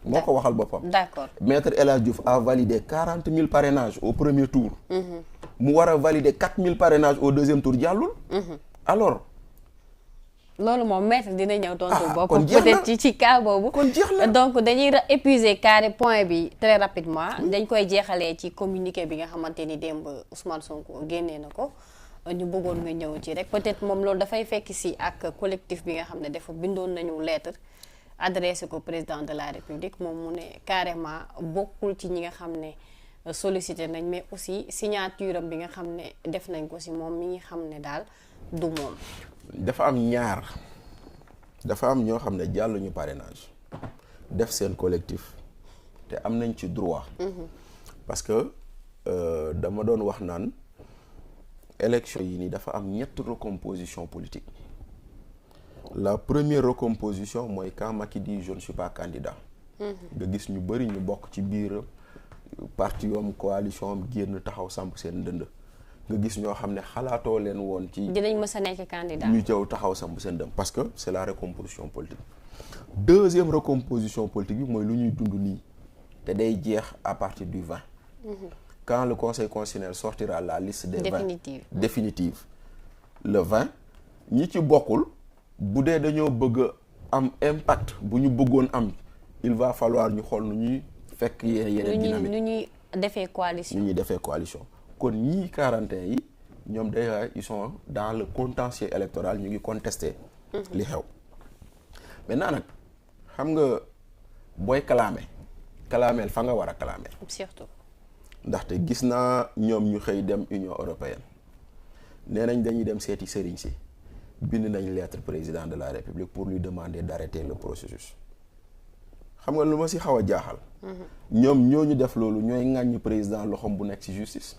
moo ko waxal boppam.
d'accord
Maître El Hadji Diouf a validé 40 000 parrainages au premier tour. mu war a valider 4 000 parrainages au deuxième tour jàllul. alors
loolu moom maître dina ñëw tontu bopp
kon jeex na
peut-être ci cas boobu.
kon jeex na
donc dañuy épuiser carré point bi très rapidement. dañ koy jeexalee ci communiqué bi nga xamante ni démb Ousmane Sonko génnee na ko. ñu bëggoon nga ñëw ci rek peut-être moom loolu dafay fekk si ak collectif bi nga xam ne dafa bindoon nañu lettre adressé ko président de la République moom mu ne carrément bokkul ci ñi nga xam ne sollicité nañ mais aussi signature am bi nga xam ne def nañ ko si moom mi ngi xam ne daal du moom.
dafa am ñaar dafa am ñoo xam ne jàlluñu parrainage def seen collectif te am nañ ci droit. parce que dama doon wax naan élection yi nii dafa am ñett recomposition politique. La première recomposition mooy quand Macky dit je ne suis pas candidat. nga gis ñu bëri ñu bokk ci biir parti yoom coalition am génn taxaw samp seen dënd. nga gis ñoo xam ne xalaatoo leen woon ci.
dinañ mës a nekk candidat.
ñu jëw taxaw samp seen dënd parce que c'est la recomposition politique. Deuxième recomposition politique bi mooy lu ñuy dund nii te day jeex à partir du 20. Quand le conseil constitutionnel sortira la liste des 20 définitive le 20 ñi ci bokkul bu dee dañoo bëgg am impact bu ñu bëggoon am il va falloir ñu xool nu ñuy fekk yeneen dynamique
nu ñuy defee coalition.
nu ñuy defee coalition kon ñii 41 yi ñoom déjà ils sont dans le contentieux électoral ñu ngi contester li xew maintenant nag xam nga booy kalaameel fa nga war a kalaameel
surtout
ndaxte gis naa ñoom ñu xëy dem Union européenne nee nañ dañuy dem seeti sëriñ si bind nañ lettre président de la République pour lui demander d'arrêter le processus xam nga lu ma si xaw a jaaxal ñoom ñooñu def loolu ñooy ŋàññ président loxoom bu nekk ci justice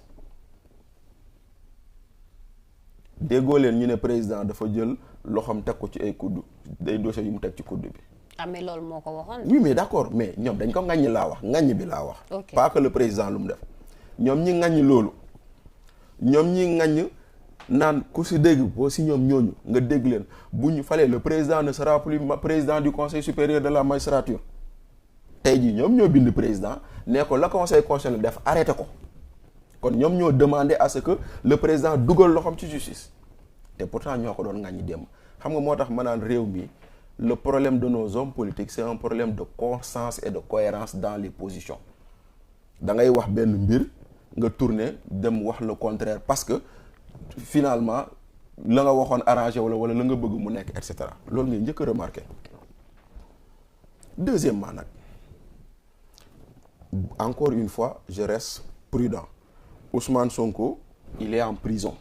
déggoo leen ñu ne président dafa jël loxoom teg ko ci ay kudd day dossier yu mu teg ci kudd bi.
ah mais loolu moo ko waxoon.
oui mais d'accord mais ñoom dañ ko ŋàññi laa wax ŋàññ bi laa wax.
ok
pas que le président lu mu def. ñoom ñi ŋàññ loolu ñoom ñi ŋàññ naan ku si dégg boo si ñoom ñooñu nga dégg leen bu ñu falee le président ne sera plus président du conseil supérieur de la magistrature tey jii ñoom ñoo bind président ne ko la conseil constitutionnel def arrêté ko kon ñoom ñoo demandé à ce que le président dugal loxoom ci justice te pourtant ñoo ko doon ŋàññi démb xam nga moo tax ma naan réew mi le problème de nos hommes politiques c'est un problème de constance et de cohérence dans les positions da ngay wax benn mbir nga tourner dem wax le contraire parce que finalement la nga waxoon arrangé wala la nga bëgg mu nekk et cetera loolu ngay njëkk a remarqué. Deuxièmement nag encore une fois je reste prudent Ousmane Sonko il est en prison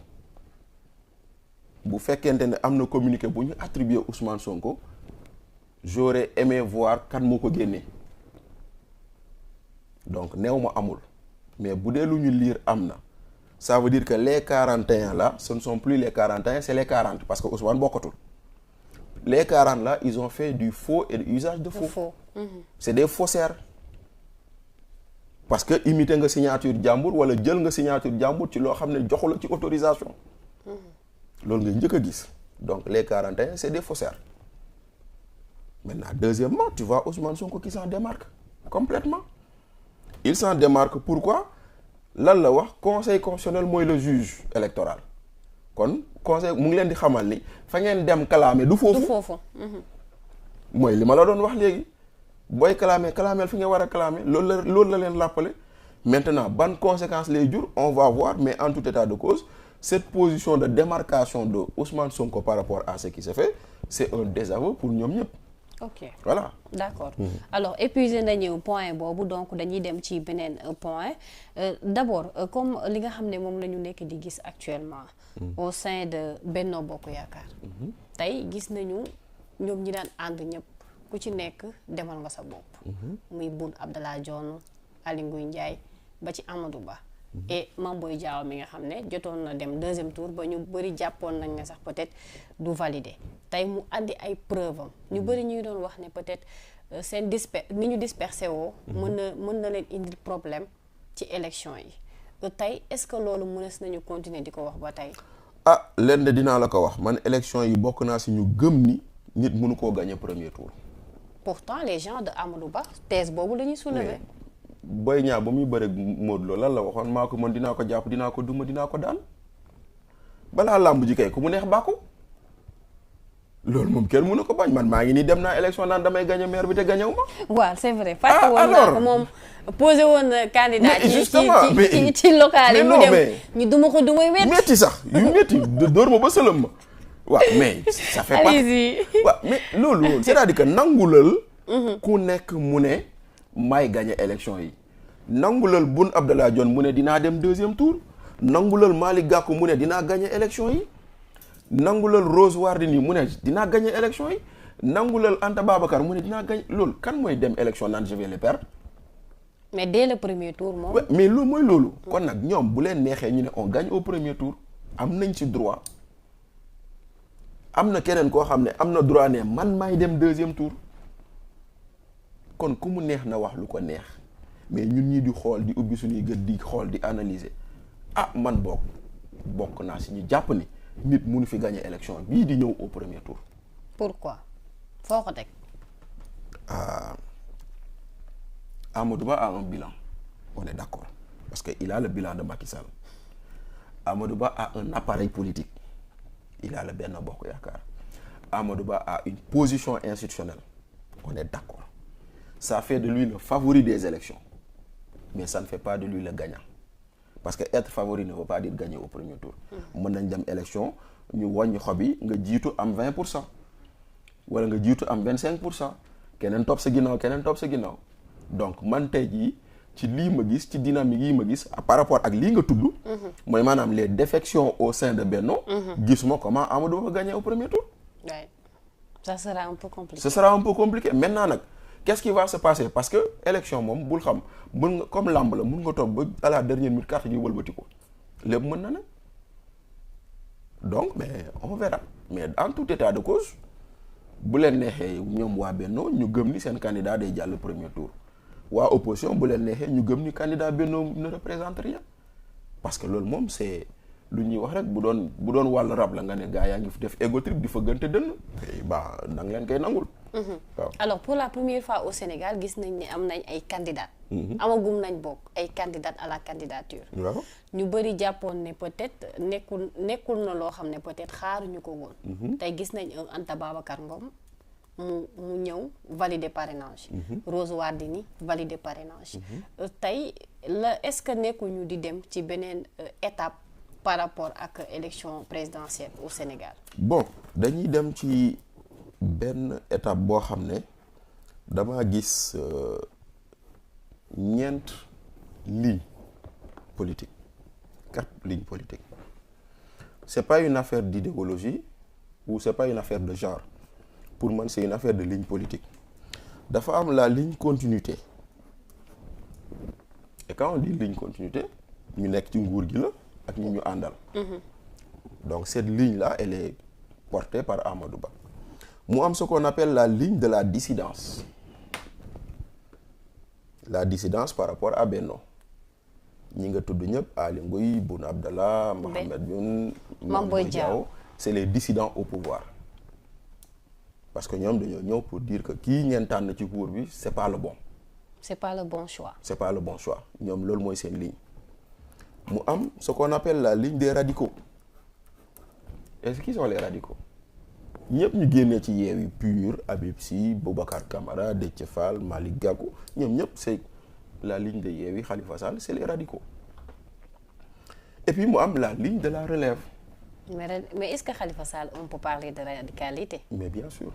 bu fekkente ne am na communiqué bu ñu attribué Ousmane Sonko j'aurais aimé voir kan moo ko génnee donc néew ma amul mais bu dee lu ñu lire am na ça veut dire que les 41 là ce ne sont plus les 41 c'est les 40 parce que Ousmane bokkatul les 40 là ils ont fait du faux et de usage de faux. C'est des faussaires parce que imiter nga signature jàmbur wala jël nga signature jàmbur ci loo xam ne joxu la ci autorisation loolu nga njëkk a gis donc les 41 c'est des faussaires. Maintenant deuxièmement tu vois Ousmane Sonko qui s'en démarque complètement il s'en démarque pourquoi lan la wax conseil constitutionnel mooy le juge électoral kon conseil mu ngi leen di xamal ni fa ngeen dem kalaame du foofu mooy li ma la doon wax léegi booy kalaameel fi nga war a kalaame loolu la leen rappelé maintenant ban conséquence lay jur on va voir mais en tout état de cause cette position de démarcation de Ousmane Sonko par rapport à ce qui se fait c'est un désaveu pour ñoom ñëpp.
ok
voilà
d'accord alors épuisé nañu point boobu donc dañuy dem ci beneen point d'abord comme li nga xam ne moom la ñu nekk di gis actuellement au sein de Benno Bokk Yaakaar tey gis nañu ñoom ñi daan ànd ñëpp ku ci nekk demal nga sa bopp muy Boun Abdallah Dionne Aly Ngouille Ndiaye ba ci Amadou Ba et Mame Boye Diao mi nga xam ne jotoon na dem deuxième tour ba ñu bëri jàppoon nañ ne sax peut-être du valider tey mu andi ay preuve am ñu bëri ñuy doon wax ne peut-être seen ni ñu dispersé woo mën na leen indil problème ci élection yi tey est-ce que loolu mënees nañu continuer di ko wax ba tey
lenn de dinaa la ko wax man élection yi bokk naa si ñu gëm ni nit mënu koo gagner premier tour
pourtant les gens de Amadou Ba thèse boobu la ñuy soulever
Boy Niang ba muy bëre Modou Lo lan la waxoon maa ko mën dinaa ko jàpp dinaa ko duma dinaa ko daan balaa làmb ji kay ku mu neex bàkku loolu moom kenn mënu ko bañ man maa ngi nii dem naa élection naan damay gagné maire bi te gagné wu ma.
waaw c'est vrai. fàtte woon naa ko moom posé woon candidat. ci local yi mu dem ñu duma ko dumay
métti sax yu métti dóor ma ba sëlëm ma. waaw mais ça fait pas waaw mais loolu c'est-à-dire que nangulal ku nekk mu ne may gagné élection yi nangulal Boun Abdallah Dionne mu ne dinaa dem deuxième tour nangulal Malick Gakou mu ne dinaa gagné élection yi nangulal Rose Wardini mu ne dinaa gagné élection yi nangulal Anta Babacar mu ne dinaa gagné loolu kan mooy dem élection naan je vais les perdre.
mais dès le premier tour moom.
mais loolu mooy loolu. kon nag ñoom bu leen neexee ñu ne on gagne au premier tour am nañ ci droit. am na keneen koo xam ne am na droit ne man maay dem deuxième tour kon ku mu neex na wax lu ko neex mais ñun ñii di xool di ubbi suñuy gët di xool di analyser man bokk naa si ñu jàpp ni nit mënu fi gagner élection bii di ñëw au premier tour.
pourquoi foo ko teg.
Amadou Ba a un bilan on est d'accord parce que il a le bilan de Macky Sall Amadou Ba a un appareil politique. Il a le Benno Bokk Yaakaar Amadou Ba a une position institutionnelle on est d'accord ça fait de lui le favori des élections mais ça ne fait pas de lui le gagnant parce que être favori ne veut pas dire gagner au premier tour mën nañ dem élection ñu wàññi xob yi nga jiitu am 20% wala nga jiitu am 25% keneen topp sa ginnaaw donc man tey jii ci lii ma gis ci dynamique yi ma gis par rapport ak lii nga tudd mooy maanaam les défections au sein de Benno gisuma comment Amadou Ba gagner au premier tour.
Ouais. Ça sera un peu compliqué.
Ce sera un peu compliqué maintenant nag qu'est-ce qui va se passer parce que élection moom bul xam mën nga comme lamb la mën nga toog ba à la dernière minute carte gi wëlbati ko lépp mën na nag donc mais on verra mais en tout état de cause bu leen neexee ñoom waa Benno ñu gëm ni seen candidat day jàll premier tour waa opposition bu leen neexee ñu gëm ni candidat Benno ne représente rien parce que loolu moom c'est lu ñuy wax rek bu doon wàllu rab la nga ne gaa yaa ngi fi def ego trip di fa gënte dënn ba nang leen koy nangul. waaw
alors pour la première fois au Sénégal gis nañ ne am nañ ay candidats. amagum nañ bokk ay candidats à la candidature.
waaw
ñu bëri jàppoon ne peut-être nekkul na loo xam ne peut-être xaaruñu ko woon. tey gis nañ Anta Babacar Ngom mu ñëw valider parrainage. Rose Wardini valider parrainage. tey est-ce que nekkuñu di dem ci beneen étape. Par rapport ak élection présidentielle au Sénégal.
Bon dañuy dem ci benn étape boo xam ne dama gis ñeent lignes politiques 4 lignes politiques c'est pas une affaire d'idéologie ou c'est pas une affaire de genre pour man c'est une affaire de ligne politique dafa am la ligne continuité et quand on dit ligne continuité ñu nekk ci nguur gi la ak ñi ñu àndal. Donc cette ligne-là elle est portée par Amadou Ba mu am ce qu'on appelle la ligne de la dissidence par rapport à Benno ñi nga tudd ñëpp Aly Ngouille Boun Abdallah Mohamed Youn Mame Boye Diao c'est les dissidents au pouvoir parce que ñoom dañoo ñëw pour dire que kii ngeen tànn ci nguur bi c'est pas le bon choix ñoom loolu mooy seen ligne mu am ce qu'on appelle la ligne des radicaux est-ce qu'ils sont les radicaux ñëpp ñu génnee ci Yewwi PUR Habib Sy Boubacar Camara Déthié Fall Malick Gakou ñoom ñëpp c'est la ligne de Yewwi Khalifa Sall c'est les radicaux et puis mu am la ligne de la relève.
mais est-ce que Khalifa Sall on peut parler de radicalité.
mais bien sûr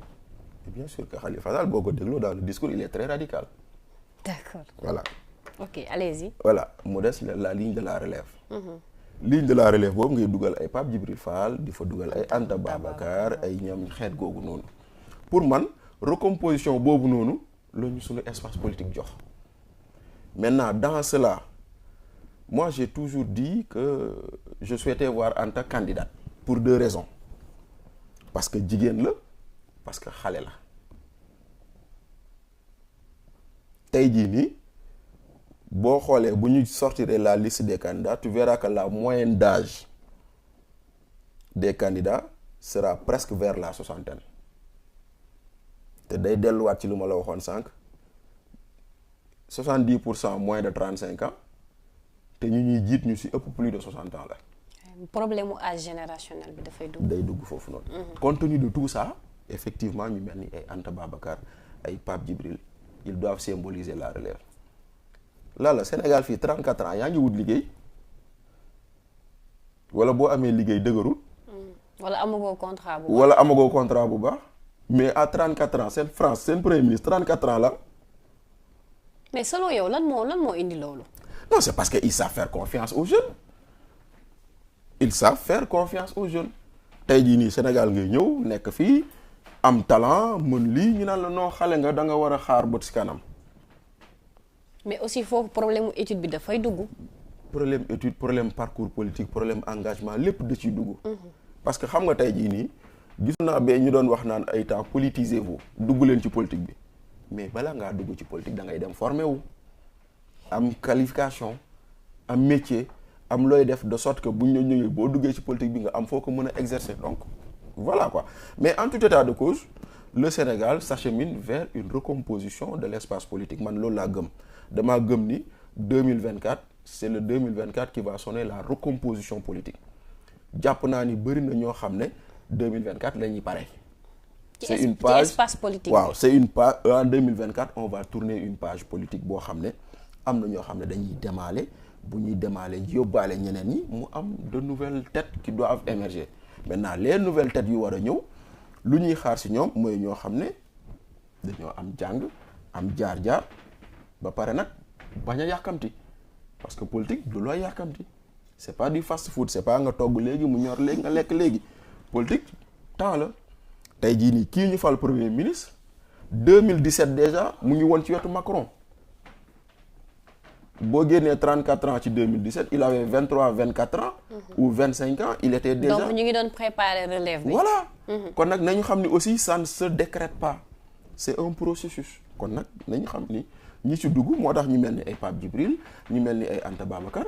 que Khalifa Sall boo ko dégloo dans le discours il est très radical.
D'accord.
Voilà.
Ok, allez-y.
Voilà mu des la ligne de la relève. Ligne de la relève boobu ngay dugal ay Pape Djibril Fall di fa dugal ay Anta Babacar ay ñoom xeet googu noonu pour man recomposition boobu noonu la ñu suñu espace politique jox maintenant dans cela moi j'ai toujours dit que je souhaitais voir Anta candidate pour 2 raisons parce que jigéen la parce que xale la tey jii nii boo xoolee bu ñu sortir la liste des candidats tu verras que la moyenne d'âge des candidats sera presque vers la 60aine te day delluwaat ci lu ma la waxoon sànq 70% moins de 35 ans te ñu ñuy jiit ñu ci ëpp plus de 60 ans la.
problème mu âge générationnel bi dafay dugg.
day dugg foofu noonu. Compte tenu de tout ça effectivement ñu mel ni ay Anta Babacar ay Pape Djibril ils doivent symboliser la relève la Sénégal fii 34 ans yaa ngi wut liggéey wala boo amee liggéey dëgërul.
wala amagoo contrat bu baax.
mais à 34 ans seen France seen premier ministre 34 ans la.
mais selon yow lan moo indi loolu.
non c'est parce que ils savent faire confiance aux jeunes. tey jii nii Sénégal ngay ñëw nekk fii am talent mën lii ñu naan la non xale nga da nga war a xaar bët si kanam.
mais aussi foofu problème mu étude bi dafay dugg.
problème étude problème parcours politique problème engagement lépp da ciy dugg. parce que xam nga tey jii nii gis naa ba ñu doon wax naan ay temps politisez-vous dugg leen ci politique bi mais bala ngaa dugg ci politique da ngay dem former wu am qualification am métier am looy def de sorte que buñ la ñëwee boo duggee ci politique bi nga am foo ko mën a exercer donc voilà quoi mais en tout état de cause le Sénégal s'achemine vers une recomposition de l'espace politique man loolu laa gëm damaa gëm ni 2024 c'est le 2024 qui va sonner la recomposition politique jàpp naa ni bëri na ñoo xam ne 2024 la ñuy pare. c'est une page
ci espace politique
waaw c'est une page en 2024 on va tourner une page politique boo xam ne am na ñoo xam ne dañuy démarrer bu ñuy démarrer yóbbaale ñeneen ñi mu am de nouvelles têtes qui doivent émerger maintenant les nouvelles têtes yu war a ñëw lu ñuy xaar ci ñoom mooy ñoo xam ne dañoo am jàng am jaar-jaar ba pare nag bañ a yàkkamti parce que politique du looy yàkkamti c'est pas du fast food c'est pas nga togg léegi mu ñor léegi nga lekk léegi politique temps la tey jii nii kii ñu fal premier ministre 2017 déjà mu ngi woon ci wetu Macron boo génnee 34 ans ci 2017 il avait 24 ans ou 25 ans il était déjà
donc ñu ngi doon préparer relève bi
voilà kon nag nañu xam ni aussi ça ne se décrète pas c'est un processus kon nag nañu xam ni ñi ci dugg moo tax ñu mel ni ay Pape Djibril ñu mel ni ay Anta Babacar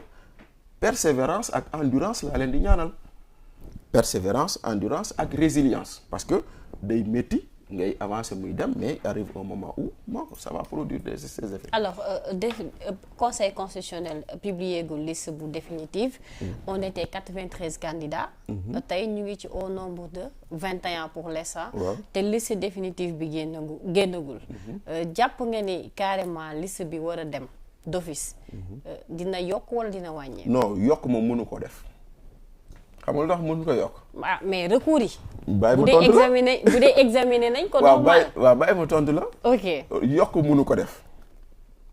persévérance ak endurance laa leen di ñaanal persévérance endurance ak résilience parce que day métti ngay avancer muy dem mais arrive un moment où bon ça va produire ses effets.
alors conseil constitutionnel publié gu liste bu définitive. On était 93 candidats. tey ñu ngi ci au nombre de 21 pour l'instant. te liste définitive bi génnagul. jàpp nga ni carrément liste bi war a dem d'office. dina yokk wala dina wàññee.
non yokk moom mënu ko def. xam nga lu tax mënu ko yokk.
ah mais recours yi.
bàyyi ma tontu la
bu dee examiner nañ ko. normal
waaw bàyyi ma tontu la.
ok
yokk mënu ko def.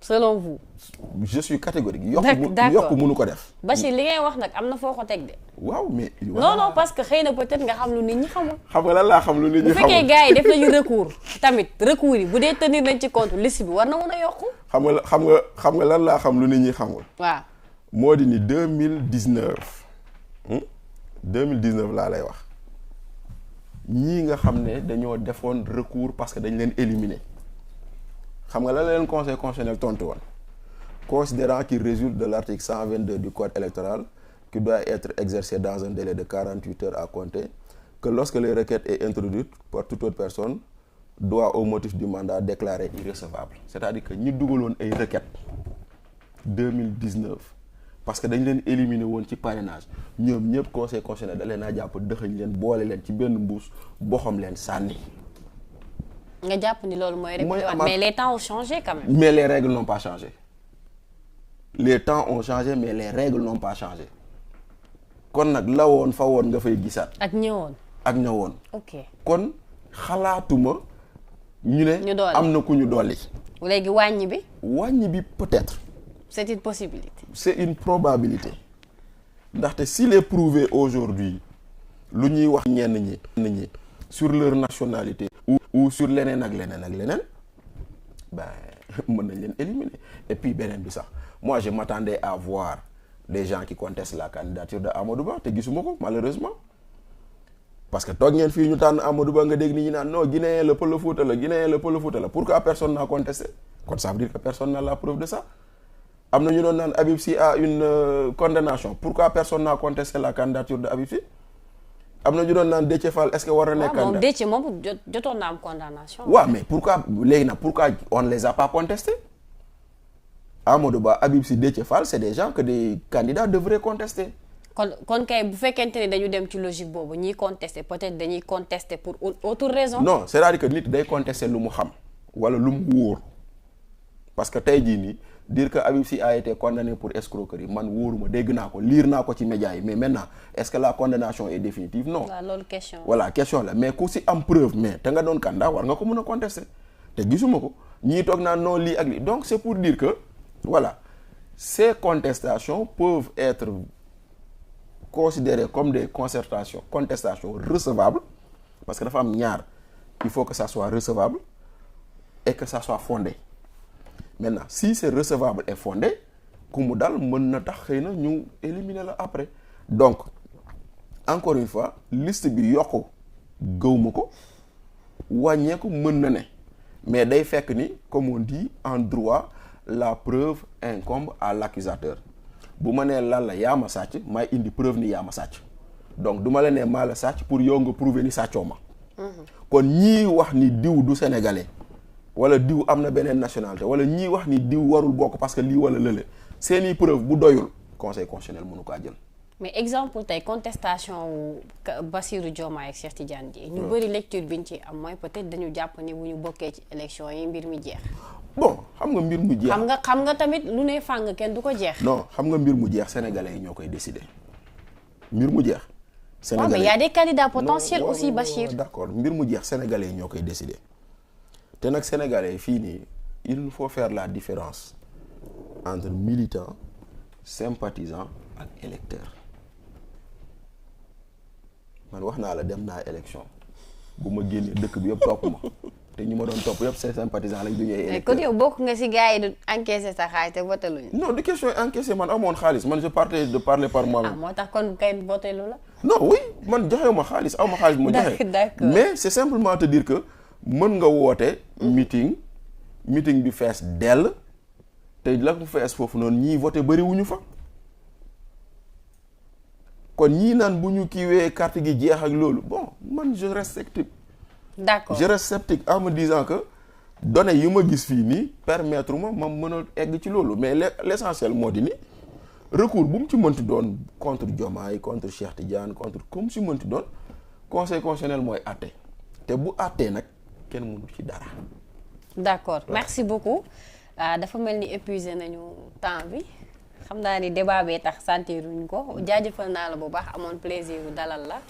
selon vous.
je suis catégorique.
d'accord
yokk mënu ko def.
Bachir li ngay wax nag am na foo ko teg de.
waaw mais.
non parce que xëy na peut-être nga xam lu nit ñi xamul.
xam nga lan laa xam lu nit ñi xamul.
bu fekkee gars yi def nañu recours tamit recours yi bu dee tenir nañ ci compte liste bi war na mën a yokku.
xam nga lan laa xam lu nit ñi xamul.
waaw
moo di ni 2019 laa lay wax ñii nga xam ne dañoo defoon recours parce que dañ leen éliminer xam nga la leen conseil constitutionnel tontu woon considérant qu'il résulte de l'article 122 du code électoral qui doit être exercé dans un délai de 48 heures à compter que lorsque les requêtes est introduite par toute autre personne doit au motif du mandat déclarer irrecevable c'est-à-dire que ñi dugaloon ay requêtes 2019 parce que dañ leen éliminer woon ci parrainage ñoom ñëpp conseil constitutionnel da leen a jàpp dëxëñ leen boole leen ci benn mbuus boxam leen sànni.
nga jàpp ni loolu mooy. mais les temps ont changé quand même.
mais les règles n'ont pas changé. les temps ont changé mais les règles n'ont pas changé kon nag la woon fa woon nga fay gisaat.
ak ñëwoon.
ok kon xalaatuma ñu ne. am na ku ñu dolli.
léegi wàññi
bi peut-être.
c'est une possibilité.
c'est une probabilité ndaxte s'il est prouvé aujourd'hui lu ñuy wax ñenn ñi sur leur nationalité ou sur leneen ak leneen ben mën nañ leen éliminer et puis beneen bi sax moi je m'attendais à voir des gens qui contestent la candidature de Amadou Ba te gisuma ko malheureusement parce que toog ngeen fii ñu tànn Amadou Ba nga dégg nit ñi naan non Guinéen la Pël Fuuta la pourquoi personne n'a contesté kon ça veut dire que personne n'a la preuve de ça. am na ñu doon naan Habib Sy a une condamnation pourquoi personne n'a contesté la candidature de Habib Sy am na ñu doon naan Déthié Fall est-ce que war na nekk candidat
moom Déthié moom jotoon na am condamnation.
waaw mais pourquoi on les a pas contestés Amadou Ba Habib Sy Déthié Fall c'est des gens que des candidats devraient contester
kon kay bu fekkente ni dañu dem ci logique boobu ñiy contester peut-être dañuy contester pour autre raison.
non c'est-à-dire que nit day contester lu mu xam wala lu mu wóor parce que tey jii nii dire que Habib Sy a été condamné pour escroquerie man wóoruma dégg naa ko lire naa ko ci médias yi mais maintenant est-ce que la condamnation est définitive non.
waaw loolu question.
voilà question la mais ku si am preuve mais te nga doon candidat war nga ko mën a contester te gisuma ko ñii toog naa non lii ak lii donc c'est pour dire que voilà ces contestations peuvent être considérées comme des contestations recevables parce que dafa am ñaar il faut que ça soit recevable et que ça soit fondé. Maintenant si c'est recevable et fondé ku mu dal mën na tax xëy na ñu éliminer la après donc encore une fois liste bi yokku gëwma ko wàññeeku mën na ne mais day fekk ni comme on dit en droit la preuve incombe à l'accusateur bu ma nee lan la yaa ma sàcc may indi preuve ni yaa ma sàcc donc du ma la nee maa la sàcc pour yow nga prouver ni sàccoo ma kon ñii wax ni diw du sénégalais wala diw am na beneen nationalité wala ñii wax ni diw warul bokk parce que lii wala lële seeni preuve bu doyul conseil constitutionnel mënu kaa jël.
mais exemple tey contestation wu Bassirou Diomaye ak Cheikh Tidiane Dièye ñu bëri lecture bi ñu ci am mooy peut-être dañu jàpp ni bu ñu bokkee ci élection yi mbir mi jeex.
bon xam nga mbir mu jeex.
xam nga tamit lu ne fàng kenn du ko jeex.
non xam nga mbir mu jeex sénégalais yi ñoo koy décider mbir mu jeex.
sénégalais mais y a des candidats potentiels aussi Bachir.
d'accord mbir mu jeex sénégalais yi ñoo koy décider. te nag sénégalais fii nii il faut faire la différence entre militant sympathisant ak électeur man wax naa la dem naa élection bu ma génnee dëkk bi yëpp topp ma te ñu ma doon topp yëpp c'est sympathisant lañ du ñuy électeur.
kon yow bokk nga ci gars yi du encaisser sa xaalis te voté luñu.
non du question encaisser man amoon xaalis man je partais de parler par moi-même.
moo tax kon kay voté lu la.
non oui man joxewu ma xaalis aw ma xaalis mu joxe.
d'accord
mais c'est simplement te dire que mën nga woote meeting bi fees dell te la mu fees foofu noonu ñii voté bëri wuñu fa kon ñii naan bu ñu kiiwee carte gi jeex ak loolu bon man je reste sceptique.
d'accord
je reste sceptique en me disant que données yi ma gis fii nii permettre ma mën a egg ci loolu mais l'essentiel moo di ni recours bu mu ci mënti doon contre Diomaye contre Cheikh Tidiane contre comme si mënti doon conseil constitutionnel mooy àtte te bu àttee nag kenn mënu ci dara.
d'accord merci beaucoup dafa mel ni épuisé nañu temps bi xam naa ni débat bee tax sentiruñ ko jaajëfal naa la bu baax amoon plaisir dalal la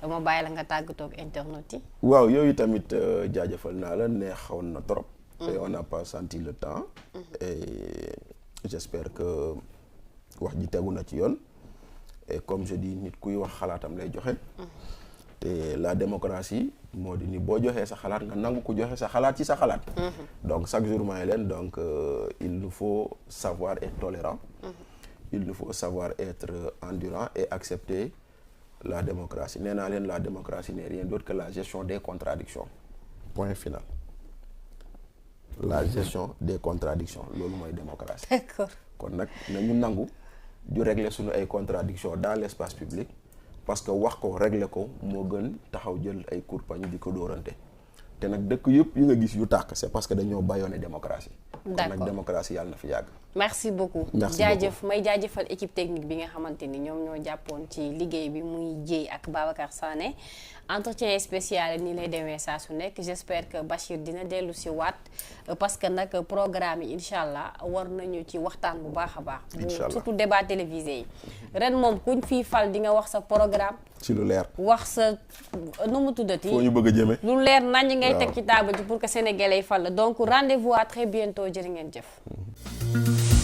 ma bàyyi la nga tàggatoo ak internet yi.
waaw yooyu tamit jaajëfal naa la neexoon na trop. et on n'a pas senti le temps. et j'espère que wax ji tegu na ci yoon et comme je dis nit kuy wax xalaatam lay joxe. te la démocratie moo di ni boo joxee sa xalaat nga nangu ko joxe sa xalaat ci sa xalaat. donc chaque jour may leen donc il nous faut savoir être tolérant. il nous faut savoir être endurant et accepter la démocratie nee naa leen la démocratie n'est rien d'autre que la gestion des contradictions point final la gestion des contradictions loolu mooy démocratie.
d'accord
kon nag nañu nangu ju régler suñu ay contradictions dans l'espace public. parce que wax ko régler ko moo gën taxaw jël ay kurpañ di ko dóorante te nag dëkk yëpp yi nga gis yu tàkk c'est parce que dañoo bàyyoone démocratie.
d'accord
kon nag démocratie yàlla na fi yàgg.
merci beaucoup jaajëf may jaajëfal équipe technique bi nga xamante ni ñoom ñoo jàppoon ci liggéey bi muy Dieye ak Babacar Sané entretien spécial nii lay demee saa su nekk j'espère que Bachir dina dellu si waat parce que nag programme yi incha allah war nañu ci waxtaan bu baax a baax. surtout débat télévisé yi. ren moom kuñ fii fal di nga wax sa programme.
ci lu leer.
wax sa nu mu tuddati.
foo ñu bëgg a jëmee.
lu leer nañ ngay teg ci table ji pour que sénégalais yi fal la donc rendez-vous à très bientôt jërë ngeen jëf.